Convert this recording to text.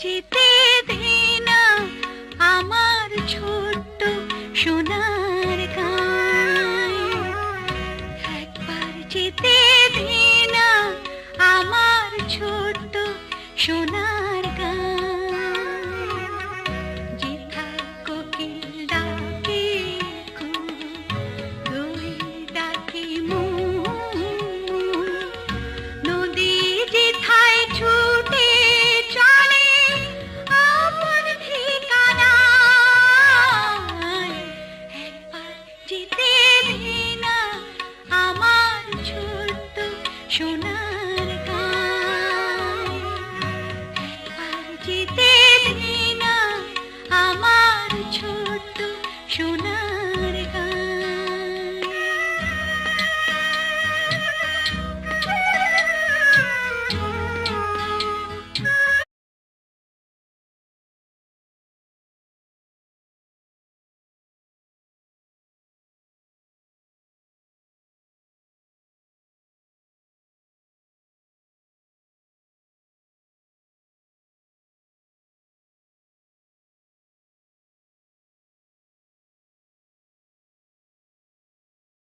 যেতে দে না আমার ছোট্ট সোনার গাঁয়। একবার যেতে দে না আমার ছোট্ট সোনার গাঁয়। যেথায় কোকিল ডাকে কুহু, দোয়েল ডাকে মু, নদী যেথায় ছুটে চলে আপন ঠিকানায়। একবার যেতে দে না আমার ছোট্ট সোনার গাঁয়। একবার যেতে